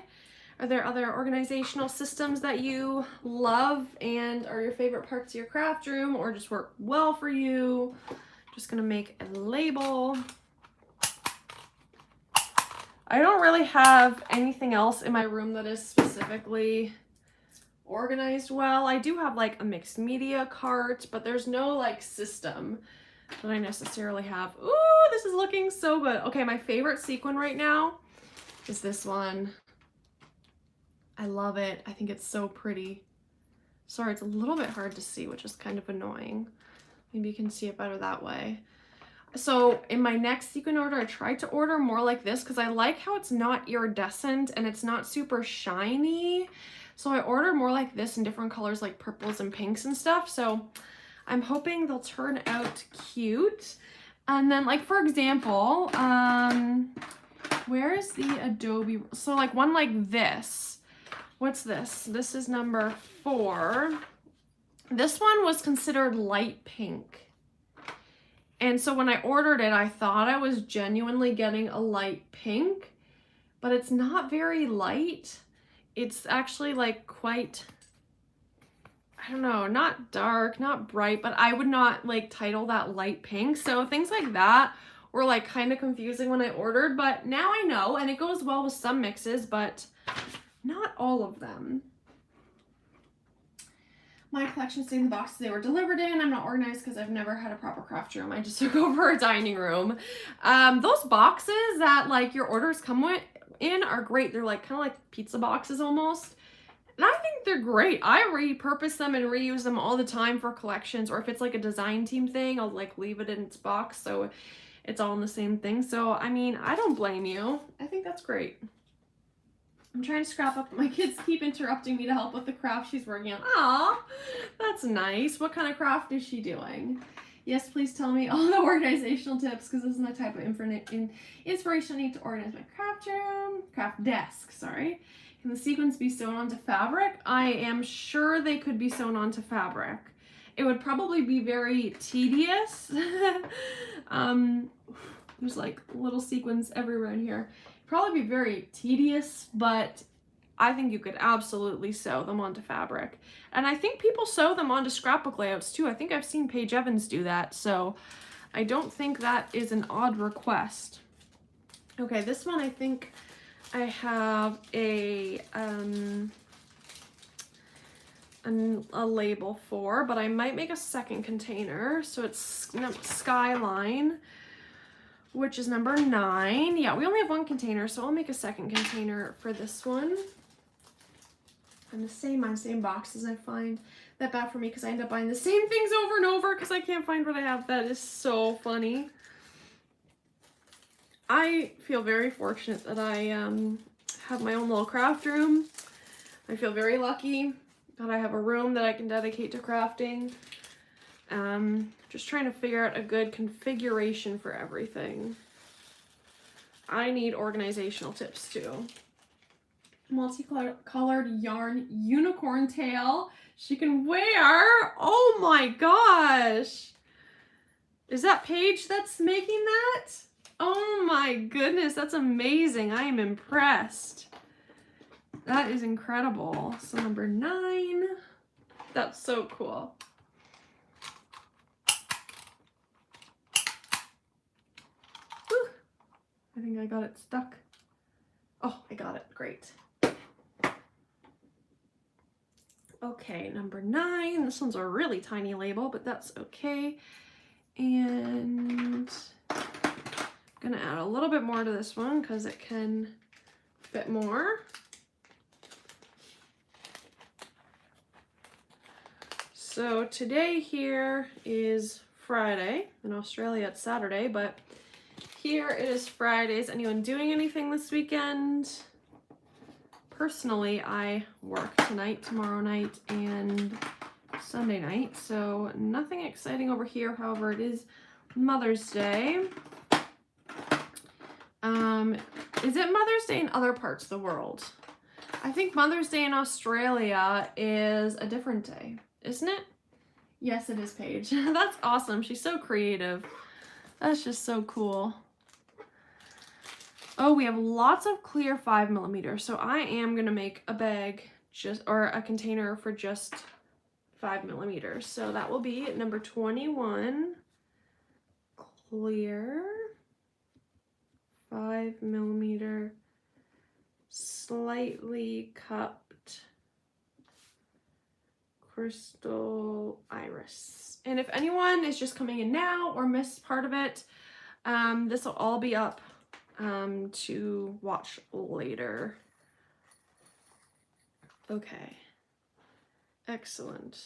Are there other organizational systems that you love and are your favorite parts of your craft room or just work well for you? Just gonna make a label. I don't really have anything else in my room that is specifically organized well. I do have like a mixed media cart, but there's no like system that I necessarily have. Ooh, this is looking so good. Okay, my favorite sequin right now is this one. I love it. I think it's so pretty. Sorry, it's a little bit hard to see, which is kind of annoying. Maybe you can see it better that way. So in my next sequin order, I tried to order more like this because I like how it's not iridescent and it's not super shiny. So I ordered more like this in different colors like purples and pinks and stuff. So I'm hoping they'll turn out cute. And then like, for example, where is the Adobe? So like one like this. What's this? This is number 4. This one was considered light pink. And so when I ordered it, I thought I was genuinely getting a light pink, but it's not very light. It's actually like quite, I don't know, not dark, not bright, but I would not like title that light pink. So things like that were like kind of confusing when I ordered, but now I know, and it goes well with some mixes, but not all of them. My collection stayed in the boxes they were delivered in. I'm not organized because I've never had a proper craft room. I just took over a dining room. Those boxes that like your orders come in are great. They're like kind of like pizza boxes almost. And I think they're great. I repurpose them and reuse them all the time for collections, or if it's like a design team thing, I'll like leave it in its box so it's all in the same thing. So, I mean, I don't blame you. I think that's great. I'm trying to scrap up. My kids keep interrupting me to help with the craft she's working on. Aw, that's nice. What kind of craft is she doing? Yes, please tell me all the organizational tips because this is my type of inspiration I need to organize my craft desk, sorry. Can the sequins be sewn onto fabric? I am sure they could be sewn onto fabric. It would probably be very tedious. There's like little sequins everywhere in here. Probably be very tedious, but I think you could absolutely sew them onto fabric. And I think people sew them onto scrapbook layouts too. I think I've seen Paige Evans do that, so I don't think that is an odd request. Okay, this one I think I have a label for, but I might make a second container. So it's Skyline, which is number 9. Yeah, we only have one container, so I'll make a second container for this one. And my same boxes. I find that bad for me because I end up buying the same things over and over because I can't find what I have. That is so funny. I feel very fortunate that I have my own little craft room. I feel very lucky that I have a room that I can dedicate to crafting. Just trying to figure out a good configuration for everything. I need organizational tips too. Multicolored yarn unicorn tail she can wear. Oh my gosh. Is that Paige that's making that? Oh my goodness, that's amazing. I am impressed. That is incredible. So number 9. That's so cool. Whew. I think I got it stuck. Oh, I got it. Great. Okay, number 9. This one's a really tiny label, but that's okay. And I'm gonna add a little bit more to this one because it can fit more. So today here is Friday. In Australia it's Saturday, but here it is Friday. Is anyone doing anything this weekend? Personally, I work tonight, tomorrow night, and Sunday night, so nothing exciting over here. However, it is Mother's Day. Is it Mother's Day in other parts of the world? I think Mother's Day in Australia is a different day, isn't it? Yes, it is, Paige. That's awesome. She's so creative. That's just so cool. Oh, we have lots of clear 5mm. So I am gonna make a bag or a container for just 5mm. So that will be number 21. Clear 5mm, slightly cupped crystal iris. And if anyone is just coming in now or missed part of it, this will all be up to watch later. Okay, excellent.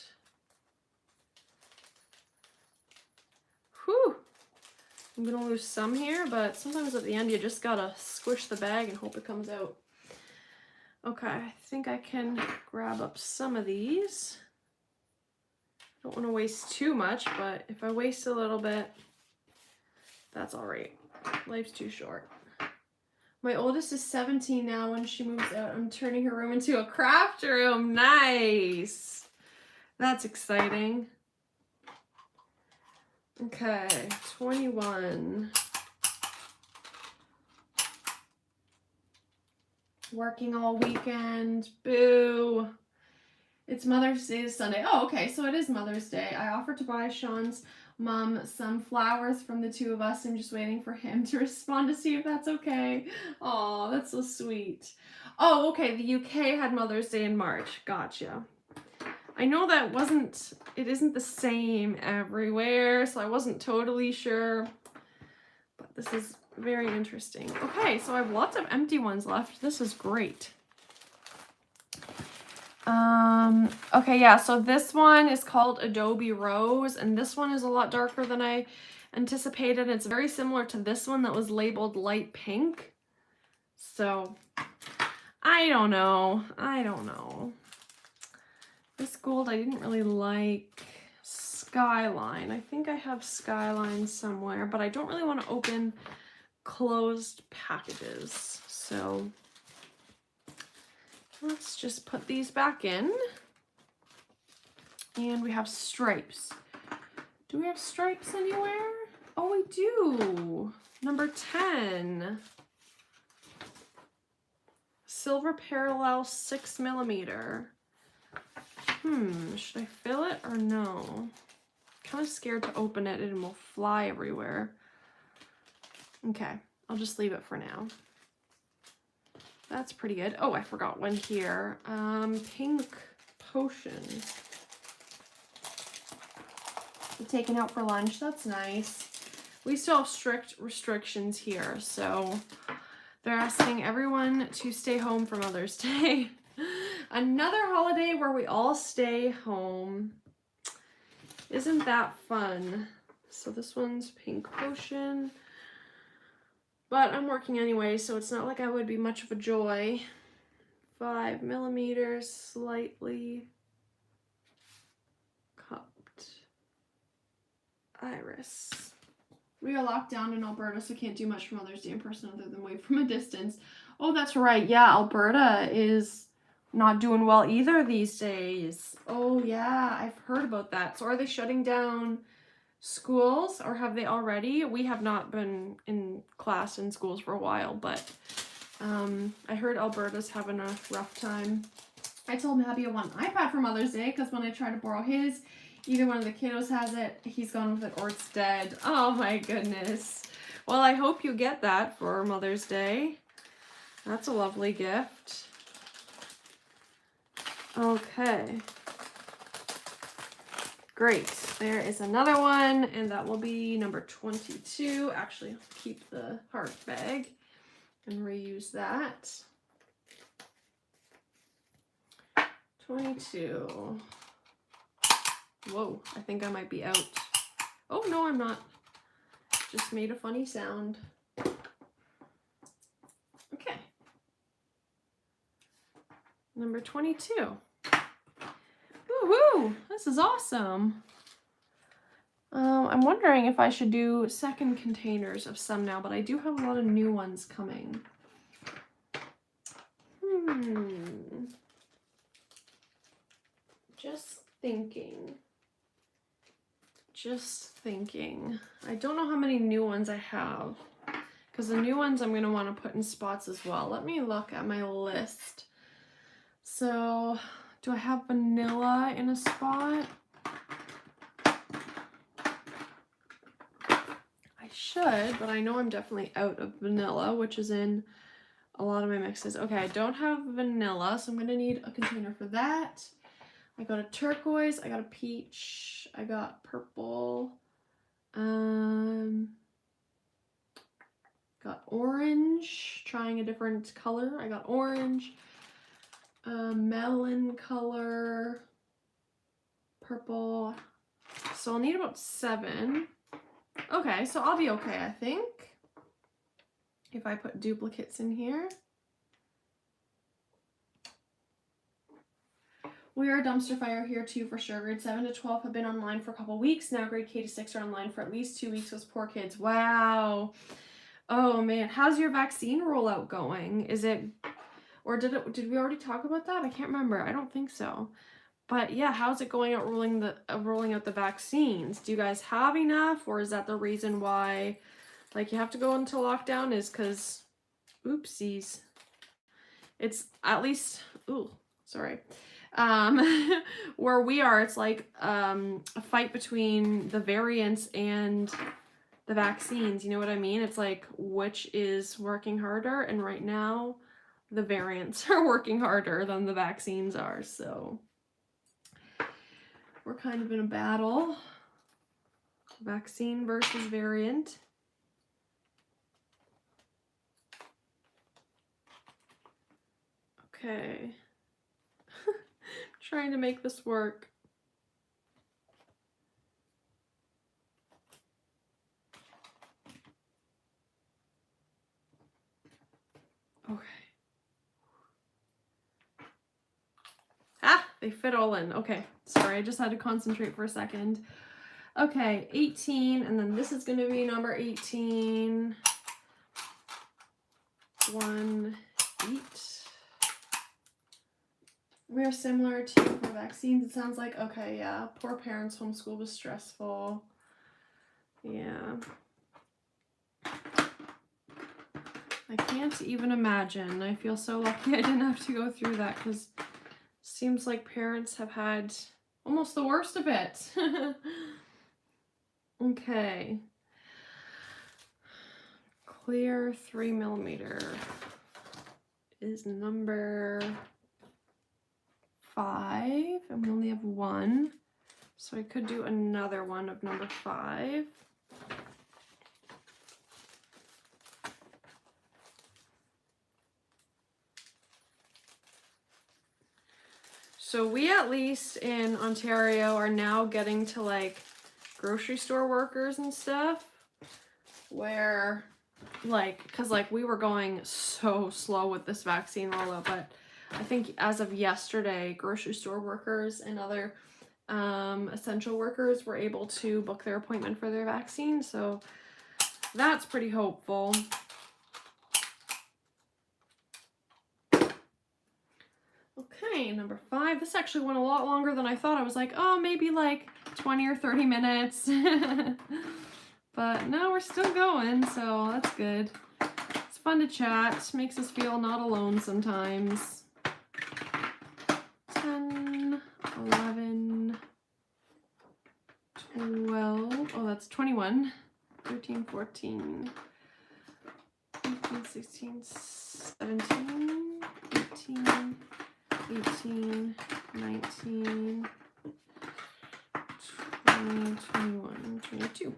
Whew. I'm gonna lose some here, but sometimes at the end you just gotta squish the bag and hope it comes out. Okay, I think I can grab up some of these. Don't want to waste too much, but if I waste a little bit, that's all right. Life's too short. My oldest is 17 now. When she moves out, I'm turning her room into a craft room. Nice. That's exciting. Okay, 21. Working all weekend. Boo. It's Mother's Day this Sunday. Oh, okay, so it is Mother's Day. I offered to buy Sean's mom some flowers from the two of us. I'm just waiting for him to respond to see if that's okay. Oh, that's so sweet. Oh, okay, the UK had Mother's Day in March. Gotcha. I know that it isn't the same everywhere, so I wasn't totally sure. But this is very interesting. Okay, so I have lots of empty ones left. This is great. Okay, yeah, so this one is called Adobe Rose, and this one is a lot darker than I anticipated. It's very similar to this one that was labeled light pink. So, I don't know. This gold I didn't really like. Skyline. I think I have Skyline somewhere, but I don't really want to open closed packages. So let's just put these back in. And we have stripes. Do we have stripes anywhere? Oh, we do. Number 10. Silver parallel 6mm. Should I fill it or no? Kind of scared to open it and it will fly everywhere. Okay, I'll just leave it for now. That's pretty good. Oh, I forgot one here. Pink potion. Taken out for lunch. That's nice. We still have strict restrictions here, so they're asking everyone to stay home for Mother's Day. Another holiday where we all stay home. Isn't that fun? So this one's pink potion. But I'm working anyway, so it's not like I would be much of a joy. 5mm, slightly cupped iris. We are locked down in Alberta, so can't do much for Mother's Day in person other than wave from a distance. Oh, that's right. Yeah, Alberta is not doing well either these days. Oh, yeah, I've heard about that. So are they shutting down schools, or have they already? We have not been in class in schools for a while, but I heard Alberta's having a rough time. I told Mabbie I want an iPad for Mother's Day because when I try to borrow his, either one of the kiddos has it, he's gone with it, or it's dead. Oh my goodness. Well, I hope you get that for Mother's Day. That's a lovely gift. Okay. Great. There is another one, and that will be number 22. Actually, I'll keep the heart bag and reuse that. 22. Whoa, I think I might be out. Oh, no, I'm not. Just made a funny sound. Okay. Number 22. Woohoo! This is awesome. I'm wondering if I should do second containers of some now, but I do have a lot of new ones coming. Just thinking. I don't know how many new ones I have, because the new ones I'm going to want to put in spots as well. Let me look at my list. So, do I have vanilla in a spot? I should, but I know I'm definitely out of vanilla, which is in a lot of my mixes. Okay, I don't have vanilla, so I'm going to need a container for that. I got a turquoise, I got a peach, I got purple, got orange, trying a different color. I got orange, melon color, purple. So I'll need about 7. Okay, so I'll be okay, I think, if I put duplicates in here. We are a dumpster fire here too, for sure. Grade 7 to 12 have been online for a couple weeks. Now grade K to 6 are online for at least 2 weeks. Those poor kids. Wow. Oh man, how's your vaccine rollout going? Is it, or did we already talk about that? I can't remember. I don't think so. But yeah, how's it going out rolling out the vaccines? Do you guys have enough, or is that the reason why, like, you have to go into lockdown? Is because, oopsies. It's at least, ooh, sorry. Where we are, it's like a fight between the variants and the vaccines. You know what I mean? It's like, which is working harder, and right now the variants are working harder than the vaccines are, so we're kind of in a battle. Vaccine versus variant. Okay. Trying to make this work. Okay. Ah, they fit all in. Okay, sorry, I just had to concentrate for a second. Okay, 18, and then this is going to be number 18. 1, 8. We are similar to for vaccines, it sounds like. Okay, yeah. Poor parents, homeschool was stressful. Yeah. I can't even imagine. I feel so lucky I didn't have to go through that, because it seems like parents have had almost the worst of it. Okay. Clear 3mm is number 5, and we only have 1, so I could do another one of number 5. So we, at least in Ontario, are now getting to like grocery store workers and stuff, where like, because like we were going so slow with this vaccine rollout, but I think as of yesterday, grocery store workers and other essential workers were able to book their appointment for their vaccine, so that's pretty hopeful. Okay, number 5. This actually went a lot longer than I thought. I was like, oh, maybe like 20 or 30 minutes. But no, we're still going, so that's good. It's fun to chat. Makes us feel not alone sometimes. 10, 11, 12. Oh, that's 21. 13, 14, 15, 16, 17, 18, 18, 19, 20, 21, 22.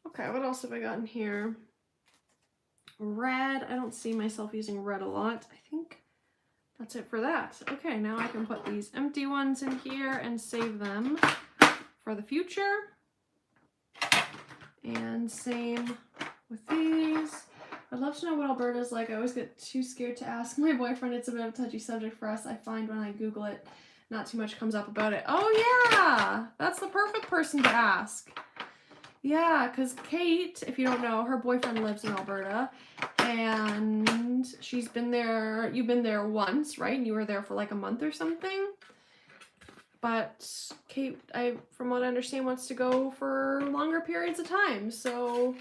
Okay, what else have I got in here? Red. I don't see myself using red a lot. I think that's it for that. Okay, now I can put these empty ones in here and save them for the future. And same with these. I'd love to know what Alberta's like. I always get too scared to ask my boyfriend. It's a bit of a touchy subject for us. I find when I Google it, not too much comes up about it. Oh yeah, that's the perfect person to ask. Yeah, because Kate, if you don't know, her boyfriend lives in Alberta, and she's been there, you've been there once, right? And you were there for like a month or something. But Kate, from what I understand, wants to go for longer periods of time. So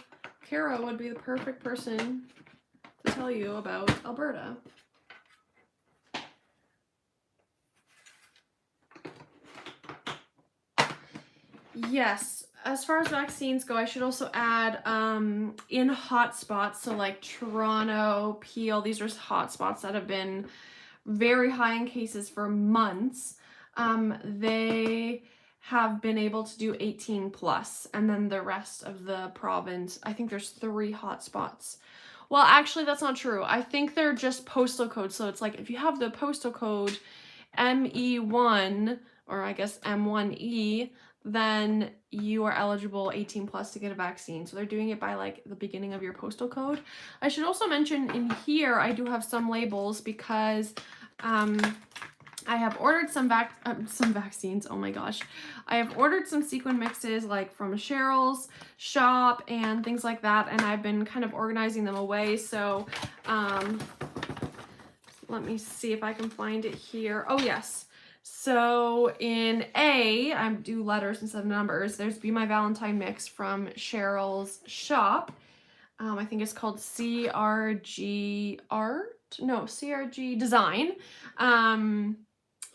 Kara would be the perfect person to tell you about Alberta. Yes, as far as vaccines go, I should also add in hotspots, so like Toronto, Peel, these are hotspots that have been very high in cases for months. They have been able to do 18 plus, and then the rest of the province, I think there's 3 hotspots. Well, actually, that's not true. I think they're just postal codes. So it's like if you have the postal code ME1, or I guess M1E, then you are eligible 18 plus to get a vaccine. So they're doing it by like the beginning of your postal code. I should also mention in here, I do have some labels because I have ordered some vaccines. Oh my gosh. I have ordered some sequin mixes like from Cheryl's shop and things like that. And I've been kind of organizing them away. So let me see if I can find it here. Oh yes. So in A, I do letters instead of numbers. There's Be My Valentine mix from Cheryl's shop. I think it's called CRG Art. No, CRG Design. On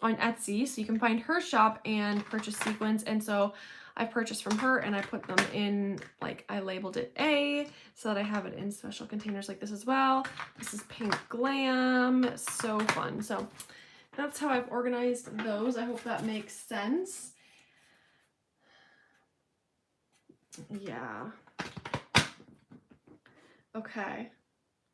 Etsy, so you can find her shop and purchase sequins. And so I purchased from her and I put them in, like, I labeled it A so that I have it in special containers like this as well. This is Pink Glam. So fun. So that's how I've organized those. I hope that makes sense. Yeah. Okay.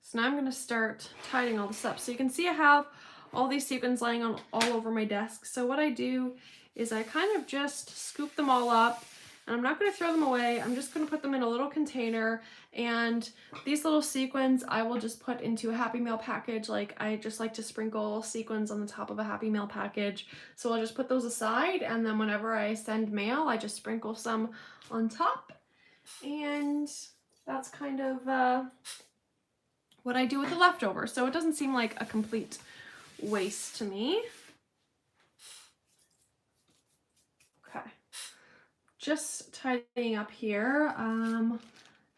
So now I'm going to start tidying all this up. So you can see I have all these sequins laying on all over my desk. So what I do is I kind of just scoop them all up, and I'm not going to throw them away. I'm just going to put them in a little container, and these little sequins I will just put into a Happy Meal package. Like, I just like to sprinkle sequins on the top of a Happy Meal package. So I'll just put those aside, and then whenever I send mail, I just sprinkle some on top. And that's kind of what I do with the leftovers. So it doesn't seem like a complete waste to me. Okay, just tidying up here.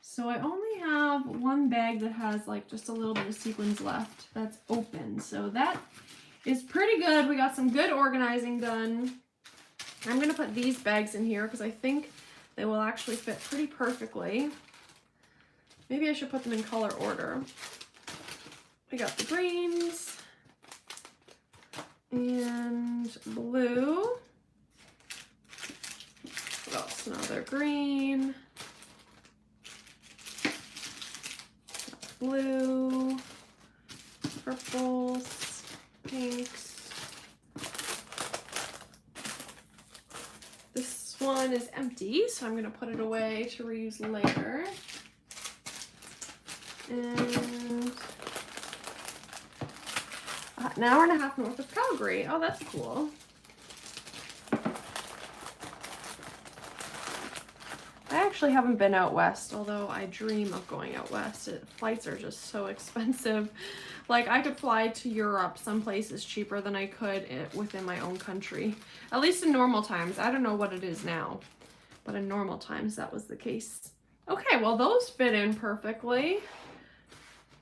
So I only have one bag that has like just a little bit of sequins left that's open. So that is pretty good. We got some good organizing done. I'm gonna put these bags in here because I think they will actually fit pretty perfectly. Maybe I should put them in color order. We got the greens and blue. What else? Another green, blue, purples, pinks. This one is empty, so I'm going to put it away to reuse later. And an hour and a half north of Calgary. Oh, that's cool. I actually haven't been out west, although I dream of going out west. Flights are just so expensive. Like, I could fly to Europe. Some places cheaper than I could within my own country. At least in normal times. I don't know what it is now, but in normal times that was the case. Okay, well, those fit in perfectly.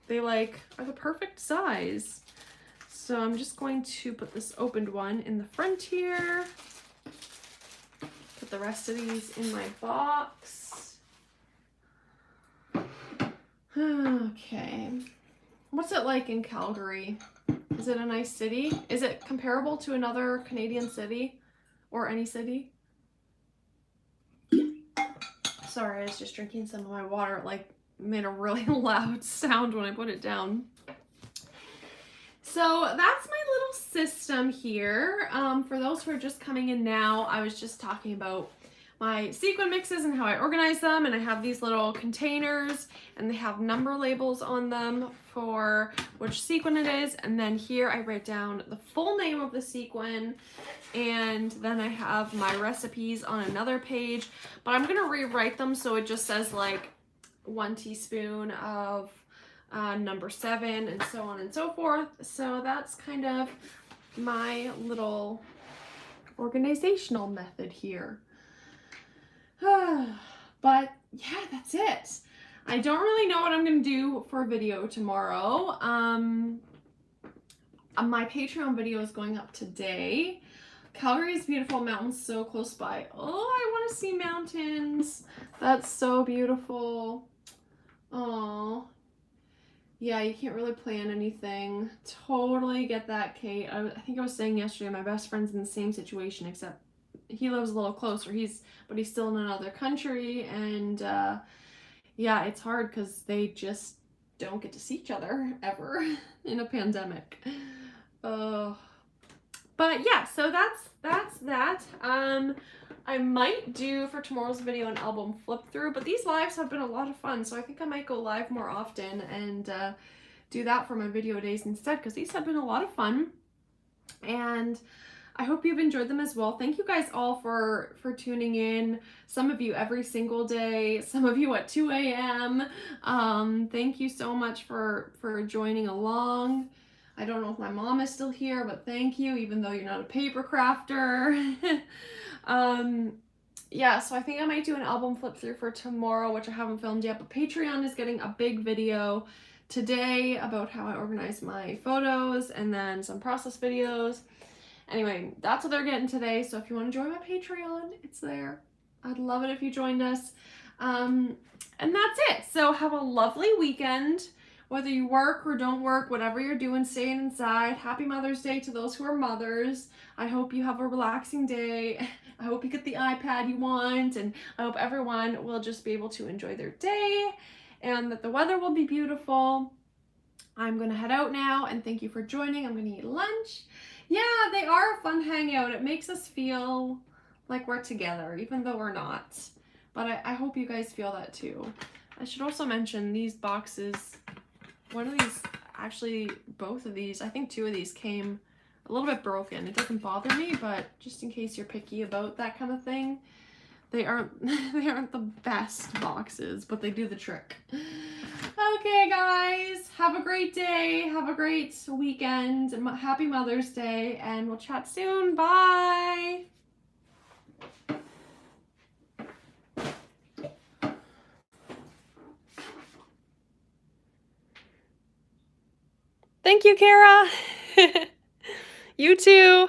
They like are the perfect size. So I'm just going to put this opened one in the front here. Put the rest of these in my box. Okay. What's it like in Calgary? Is it a nice city? Is it comparable to another Canadian city or any city? Sorry, I was just drinking some of my water. It like made a really loud sound when I put it down. So that's my little system here. For those who are just coming in now, I was just talking about my sequin mixes and how I organize them, and I have these little containers and they have number labels on them for which sequin it is, and then here I write down the full name of the sequin, and then I have my recipes on another page, but I'm gonna rewrite them so it just says like 1 teaspoon of number 7 and so on and so forth. So that's kind of my little organizational method here. But yeah, that's it. I don't really know what I'm gonna do for a video tomorrow. My Patreon video is going up today. Calgary is beautiful, mountains so close by. Oh, I want to see mountains. That's so beautiful. Oh, yeah, you can't really plan anything. Totally get that, Kate. I think I was saying yesterday, my best friend's in the same situation, except he lives a little closer. But he's still in another country, and yeah, it's hard because they just don't get to see each other ever in a pandemic. But yeah, so that's that. I might do for tomorrow's video an album flip through, but these lives have been a lot of fun, so I think I might go live more often and do that for my video days instead, because these have been a lot of fun, and I hope you've enjoyed them as well. Thank you guys all for tuning in. Some of you every single day, some of you at 2 a.m. Thank you so much for joining along. I don't know if my mom is still here, but thank you, even though you're not a paper crafter. Yeah, so I think I might do an album flip through for tomorrow, which I haven't filmed yet, but Patreon is getting a big video today about how I organize my photos, and then some process videos. Anyway, that's what they're getting today, so if you want to join my Patreon, it's there. I'd love it if you joined us. And that's it. So have a lovely weekend. Whether you work or don't work, whatever you're doing, staying inside. Happy Mother's Day to those who are mothers. I hope you have a relaxing day. I hope you get the iPad you want, and I hope everyone will just be able to enjoy their day and that the weather will be beautiful. I'm going to head out now, and thank you for joining. I'm going to eat lunch. Yeah, they are a fun hangout. It makes us feel like we're together, even though we're not. But I hope you guys feel that too. I should also mention these boxes. One of these, actually both of these, I think 2 of these came a little bit broken. It doesn't bother me, but just in case you're picky about that kind of thing, they aren't the best boxes, but they do the trick. Okay, guys, have a great day, have a great weekend, happy Mother's Day, and we'll chat soon. Bye. Thank you, Kara. You too.